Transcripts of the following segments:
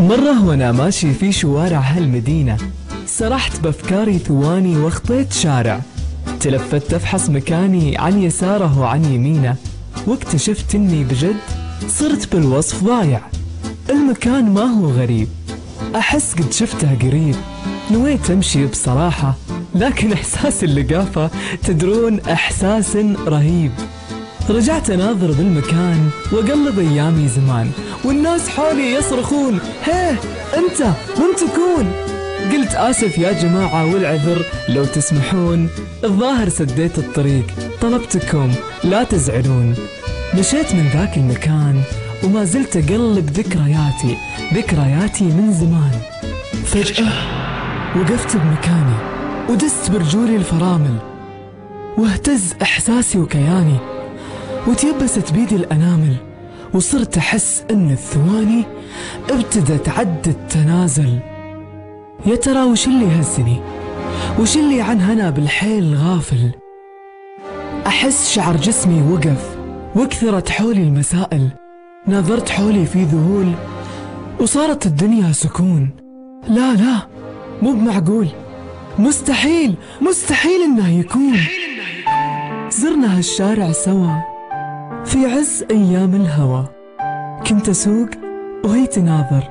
مرة وأنا ماشي في شوارع هالمدينة سرحت بأفكاري ثواني واخطيت شارع، تلفت أفحص مكاني عن يساره وعن يمينه، واكتشفت إني بجد صرت بالوصف ضايع. المكان ما هو غريب، أحس قد شفته قريب. نويت أمشي بصراحة، لكن إحساس اللقافة تدرون إحساس رهيب. رجعت أناظر بالمكان وأقلب أيامي زمان، والناس حولي يصرخون: هيه أنت من تكون؟ قلت آسف يا جماعة والعذر لو تسمحون، الظاهر سديت الطريق، طلبتكم لا تزعلون. مشيت من ذاك المكان وما زلت أقلب ذكرياتي من زمان. فجأة وقفت بمكاني ودست برجولي الفرامل، واهتز إحساسي وكياني، وتيبست بيدي الأنامل، وصرت أحس أن الثواني ابتدت عد التنازل. يا ترى وش اللي هزني؟ وش اللي عن هنا بالحيل غافل؟ أحس شعر جسمي وقف واكثرت حولي المسائل. نظرت حولي في ذهول وصارت الدنيا سكون. لا مو بمعقول، مستحيل إنه يكون. زرنا هالشارع سوا في عز أيام الهوى، كنت أسوق وهي تناظر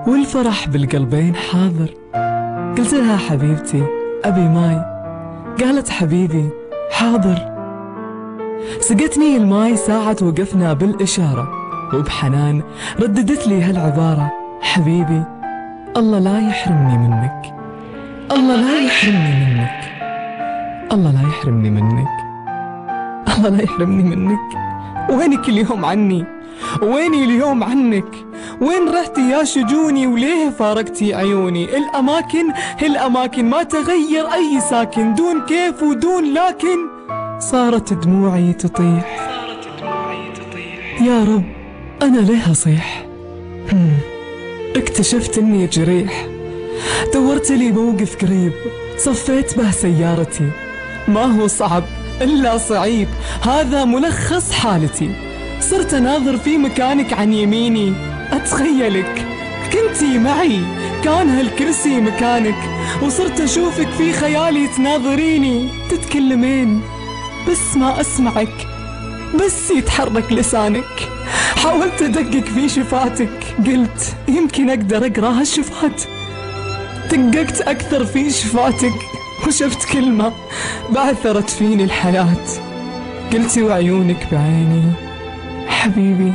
والفرح بالقلبين حاضر. قلت لها حبيبتي أبي ماي، قالت حبيبي حاضر. سقتني الماي ساعة وقفنا بالإشارة، وبحنان رددت لي هالعبارة: حبيبي الله لا يحرمني منك، الله لا يحرمني منك، الله لا يحرمني منك، الله لا يحرمني منك. وينك اليوم عني؟ ويني اليوم عنك؟ وين رحتي يا شجوني؟ وليه فارقتي عيوني؟ الأماكن ما تغير أي ساكن، دون كيف ودون لكن صارت دموعي تطيح. يا رب أنا ليه أصيح؟ اكتشفت إني جريح، دورت لي موقف قريب صفيت به سيارتي. ما هو صعب إلا صعيب، هذا ملخص حالتي. صرت أناظر في مكانك عن يميني، أتخيلك كنتي معي، كان هالكرسي مكانك، وصرت أشوفك في خيالي تناظريني، تتكلمين بس ما أسمعك، بس يتحرك لسانك. حاولت أدقق في شفاتك، قلت يمكن أقدر أقرأ هالشفات. دققت أكثر في شفاتك وشفت كلمة بعثرت فيني الحياة. قلتي وعيونك بعيني: حبيبي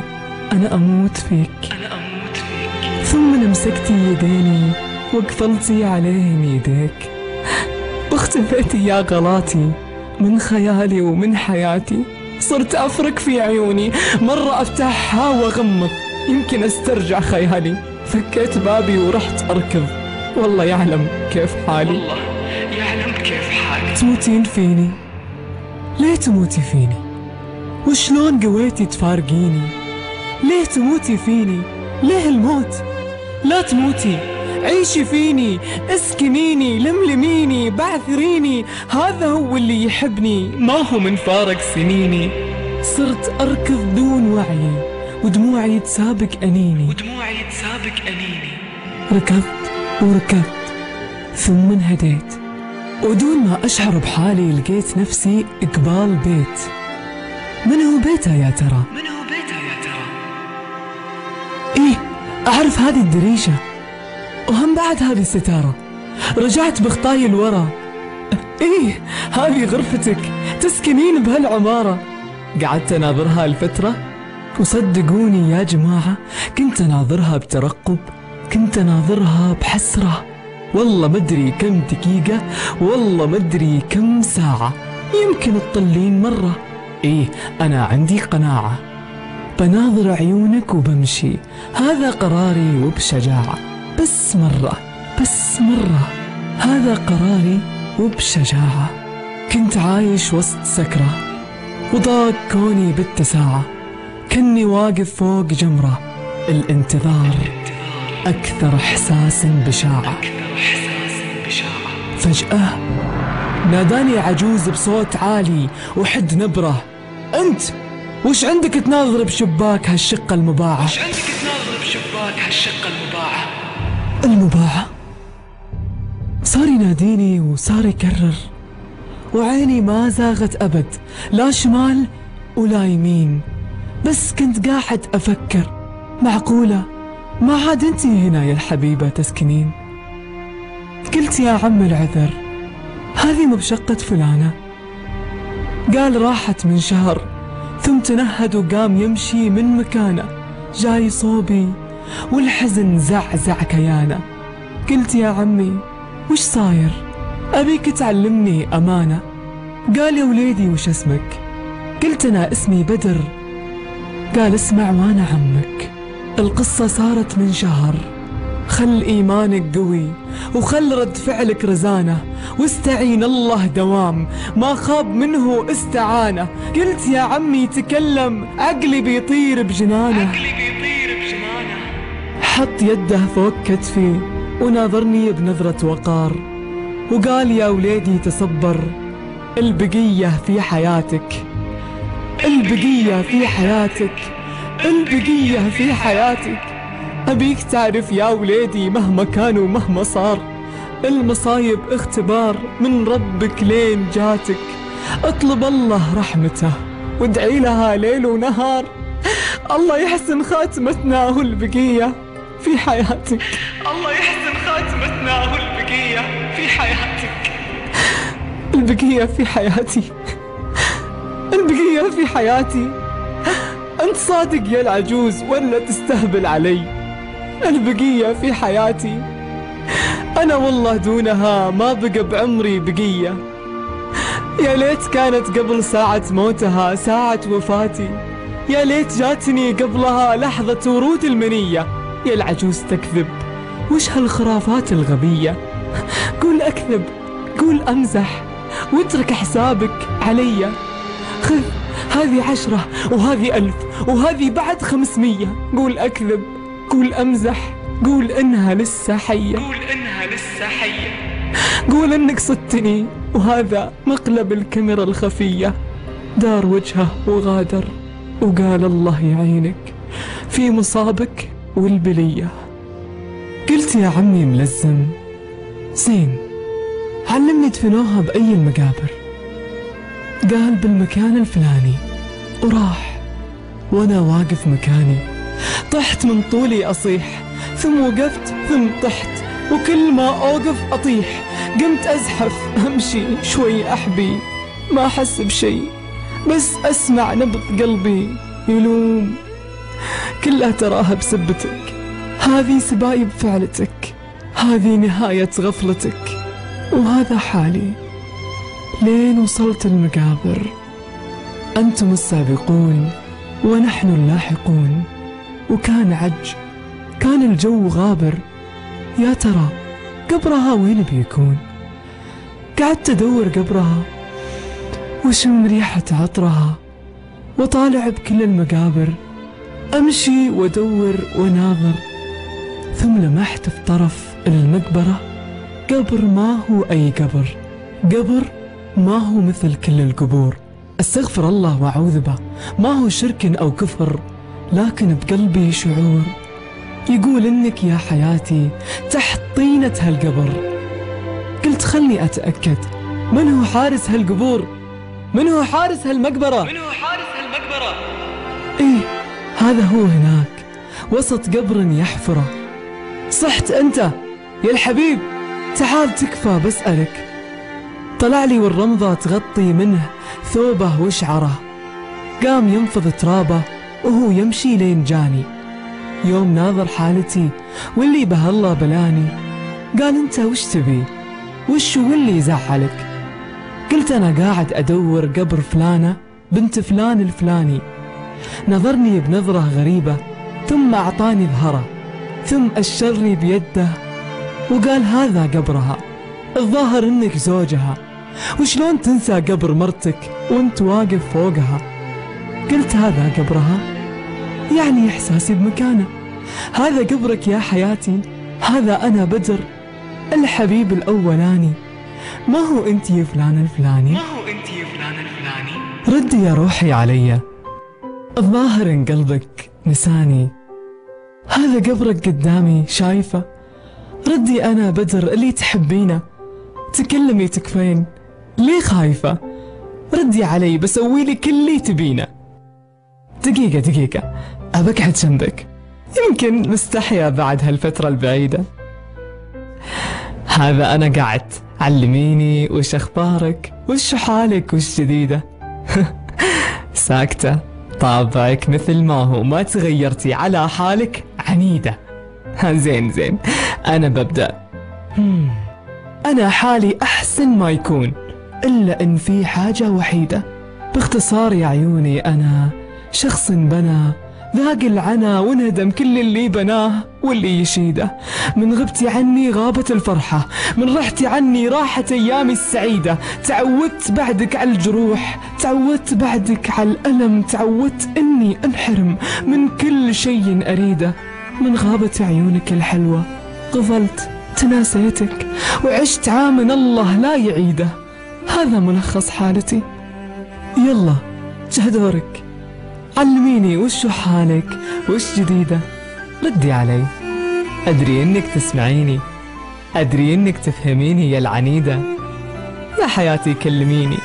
أنا أموت فيك. ثم مسكتي يديني وقفلتي عليهم يديك، واختفيتي يا غلاتي من خيالي ومن حياتي. صرت أفرك في عيوني، مرة أفتحها وأغمض يمكن أسترجع خيالي. فكيت بابي ورحت أركض، والله يعلم كيف حالي. تموتين فيني؟ ليه تموتي فيني؟ وشلون قويتي تفارقيني؟ ليه تموتي فيني؟ ليه الموت؟ لا تموتي، عيشي فيني، اسكنيني، لملميني، بعثريني. هذا هو اللي يحبني، ما هو من فارق سنيني. صرت أركض دون وعي ودموعي تسابق أنيني. ركضت ثم انهديت، ودون ما أشعر بحالي لقيت نفسي قبال بيت. من هو بيته يا ترى؟ إيه أعرف هذه الدريشة، وهم بعد هذه الستارة. رجعت بخطاي الورا. إيه هذه غرفتك، تسكنين بهالعمارة. قعدت أناظرها الفترة، وصدقوني يا جماعة كنت أناظرها بترقب، كنت أناظرها بحسرة. والله مدري كم دقيقة، والله مدري كم ساعة، يمكن تطلين مرة. إيه أنا عندي قناعة، بناظر عيونك وبمشي، هذا قراري وبشجاعة. بس مرة هذا قراري وبشجاعة. كنت عايش وسط سكرة، وضاق كوني بالتساعة، كني واقف فوق جمرة. الانتظار أكثر إحساس بشاعة. فجأة ناداني عجوز بصوت عالي وحد نبره: أنت وش عندك تناظر بشباك هالشقة المباعة؟ المباعة. صار يناديني وصار يكرر، وعيني ما زاغت أبد، لا شمال ولا يمين، بس كنت قاعد أفكر، معقولة ما عاد انتي هنا يا الحبيبة تسكنين؟ قلت يا عم العذر، هذه مبشقة فلانة. قال راحت من شهر، ثم تنهد وقام يمشي من مكانه، جاي صوبي والحزن زعزع كيانه. قلت يا عمي وش صاير؟ أبيك تعلمني أمانة. قال يا وليدي وش اسمك؟ قلت أنا اسمي بدر. قال اسمع وانا عمك، القصة صارت من شهر، خل إيمانك قوي وخل رد فعلك رزانة، واستعين الله دوام، ما خاب منه استعانة. قلت يا عمي تكلم، عقلي بيطير بجنانه. حط يده فوق كتفي وناظرني بنظرة وقار، وقال يا وليدي تصبر، البقية في حياتك، البقية في حياتك، البقية في حياتك. أبيك تعرف يا وليدي مهما كان ومهما صار، المصايب اختبار من ربك لين جاتك. اطلب الله رحمته وادعي لها ليل ونهار، الله يحسن خاتمتنا والبقية في حياتك، الله يحسن خاتمتنا والبقية في حياتك. البقية في حياتي، البقية في حياتي. أنت صادق يا العجوز ولا تستهبل علي؟ البقية في حياتي، أنا والله دونها ما بقى بعمري بقية. يا ليت كانت قبل ساعة موتها ساعة وفاتي، يا ليت جاتني قبلها لحظة ورود المنية. يا العجوز تكذب، وش هالخرافات الغبية؟ قول أكذب، قول أمزح، واترك حسابك علي. خذ هذه 10 وهذه 1000 وهذه بعد 500. قول أكذب، قول أمزح، قول إنها لسه حية، قول إنها لسه حية، قول إنك صدتني وهذا مقلب الكاميرا الخفية. دار وجهه وغادر، وقال الله يعينك في مصابك والبلية. قلت يا عمي ملزم، زين علمني دفنوها بأي المقابر. قال بالمكان الفلاني، وراح وانا واقف مكاني. طحت من طولي أصيح، ثم وقفت ثم طحت، وكل ما أوقف أطيح. قمت أزحف أمشي شوي أحبي، ما أحس بشي، بس أسمع نبض قلبي يلوم، كلها تراها بسبتك، هذه سبايب فعلتك، هذه نهاية غفلتك، وهذا حالي لين وصلت المقابر. أنتم السابقون ونحن اللاحقون. وكان عج، كان الجو غابر، يا ترى قبرها وين بيكون؟ قعدت أدور قبرها وشم ريحة عطرها، وطالع بكل المقابر، أمشي وأدور وناظر، ثم لمحت في طرف المقبرة قبر ما هو أي قبر، قبر ما هو مثل كل القبور. استغفر الله وأعوذ به، ما هو شرك أو كفر، لكن بقلبي شعور يقول إنك يا حياتي تحت طينة هالقبر. قلت خلني أتأكد، من هو حارس هالقبور؟ من هو حارس هالمقبرة؟ من هو حارس هالمقبرة؟ إيه هذا هو هناك وسط قبر يحفره. صحت أنت يا الحبيب، تعال تكفى بسألك. طلع لي والرمضة تغطي منه ثوبه وشعره، قام ينفض ترابه وهو يمشي لين جاني. يوم ناظر حالتي واللي بهالله بلاني، قال انت وش تبي؟ وش هو اللي يزعلك؟ قلت انا قاعد ادور قبر فلانة بنت فلان الفلاني. نظرني بنظرة غريبة، ثم اعطاني ظهره، ثم اشرني بيده وقال هذا قبرها، الظاهر انك زوجها، وشلون تنسى قبر مرتك وانت واقف فوقها؟ قلت هذا قبرها، يعني إحساسي بمكانه. هذا قبرك يا حياتي، هذا أنا بدر الحبيب الأولاني، ما هو أنت يا فلان الفلاني؟ ما هو أنت يا فلان الفلاني؟ ردي يا روحي علي، الظاهر إن قلبك نساني. هذا قبرك قدامي شايفه، ردي أنا بدر اللي تحبينه، تكلمي تكفين، ليه خايفة؟ ردي علي بسويلي كل اللي تبينه. دقيقة أبقعد جنبك، يمكن مستحيا بعد هالفترة البعيدة. هذا أنا قعدت، علميني وش أخبارك وش حالك وش جديدة. ساكتة، طابعك مثل ما هو، ما تغيرتي، على حالك عنيدة. زين أنا ببدأ. أنا حالي أحسن ما يكون، إلا إن في حاجة وحيدة. باختصار يا عيوني أنا شخص بنى، ذاق العنا وانهدم كل اللي بناه واللي يشيده. من غبتي عني غابت الفرحة، من رحتي عني راحت أيامي السعيدة. تعودت بعدك على الجروح، تعودت بعدك على الألم، تعودت إني أنحرم من كل شيء أريده. من غابت عيونك الحلوة غفلت، تناسيتك وعشت عام الله لا يعيده. هذا ملخص حالتي. يلا جه دورك، علميني وش حالك وش جديدة. ردي علي، أدري إنك تسمعيني، أدري إنك تفهميني يا العنيدة. يا حياتي كلميني،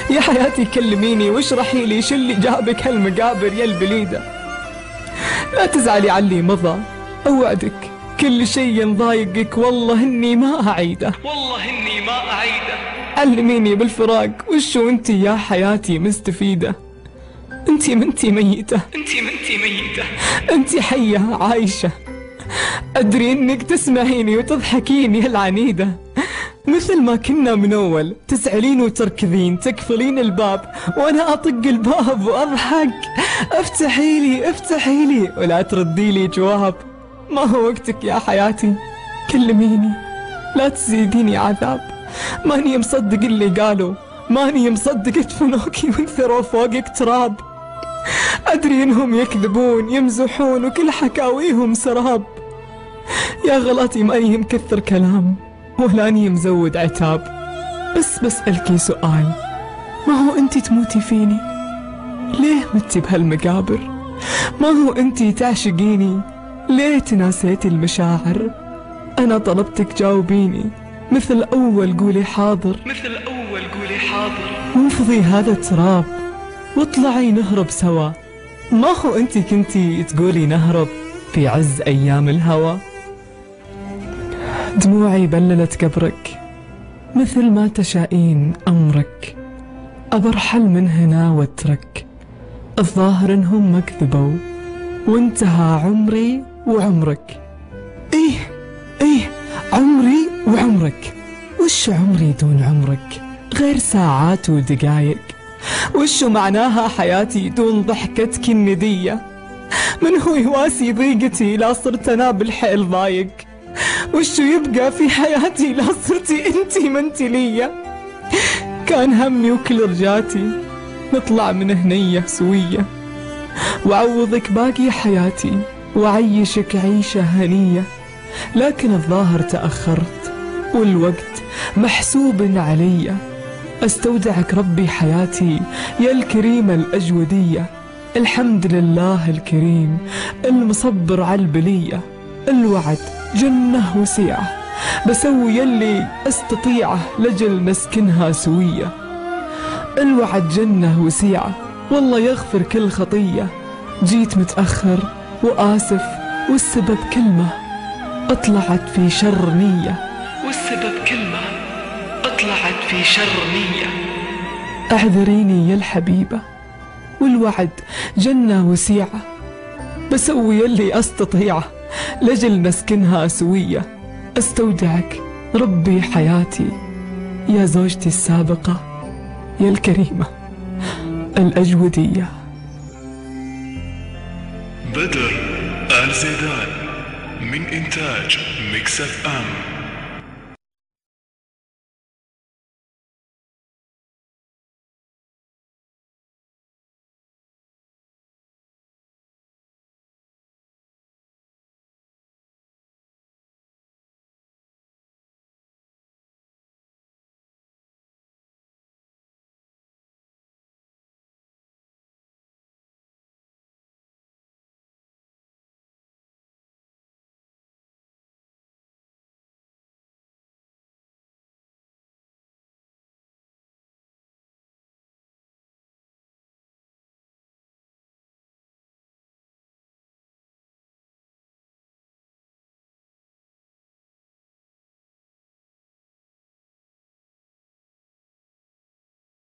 يا حياتي كلميني واشرحي لي شو اللي جابك هالمقابر يا البليدة. لا تزعلي علي مضى، أوعدك كل شيء مضايقك والله إني ما أعيده، والله إني ما أعيده. علميني بالفراق وشو انتي يا حياتي مستفيدة. انتي منتي ميتة، انتي منتي ميتة، انتي حية عايشة. أدري إنك تسمعيني وتضحكين يا العنيدة، مثل ما كنا من أول، تزعلين وتركضين، تقفلين الباب وأنا أطق الباب وأضحك. افتحي لي افتحي لي ولا تردي لي جواب. ما هو وقتك يا حياتي، كلميني لا تزيديني عذاب. ماني مصدق اللي قالوا، ماني مصدق دفنوكي وانثروا فوقك تراب. أدري إنهم يكذبون يمزحون وكل حكاويهم سراب. يا غلطي ماني مكثر كلام ولاني مزود عتاب، بس بسألكي سؤال، ما هو انتي تموتي فيني؟ ليه متي بهالمقابر؟ ما هو انتي تعشقيني؟ ليه تناسيتي المشاعر؟ أنا طلبتك جاوبيني، مثل أول قولي حاضر، مثل أول قولي حاضر. وانفضي هذا التراب واطلعي نهرب سوا. ما هو انتي كنتي تقولي نهرب في عز أيام الهوى؟ دموعي بللت قبرك، مثل ما تشائين أمرك. أبرحل من هنا واترك، الظاهر إنهم ما كذبوا وانتهى عمري وعمرك. إيه عمري وعمرك. وش عمري دون عمرك غير ساعات ودقايق؟ وش معناها حياتي دون ضحكتك الندية؟ من هو يواسي ضيقتي لا صرت أنا بالحيل ضايق؟ وش يبقى في حياتي لا صرتي انتي منتي ليا؟ كان همي وكل رجاتي نطلع من هنية سوية، وعوضك باقي حياتي وعيشك عيشة هنية. لكن الظاهر تأخرت والوقت محسوب علي. استودعك ربي حياتي يا الكريمة الأجودية. الحمد لله الكريم المصبر على البلية. الوعد جنة وسيعة، بسوي يلي استطيعه لجل نسكنها سوية. الوعد جنة وسيعة والله يغفر كل خطية. جيت متأخر وآسف والسبب كلمة أطلعت في شر نية، والسبب كلمة أطلعت في شر نية. اعذريني يا الحبيبة، والوعد جنة وسيعة، بسوي يلي أستطيعه لجل نسكنها سوية. استودعك ربي حياتي يا زوجتي السابقة يا الكريمة الأجودية. بدر آل زيدان من إنتاج ميكس اف ام.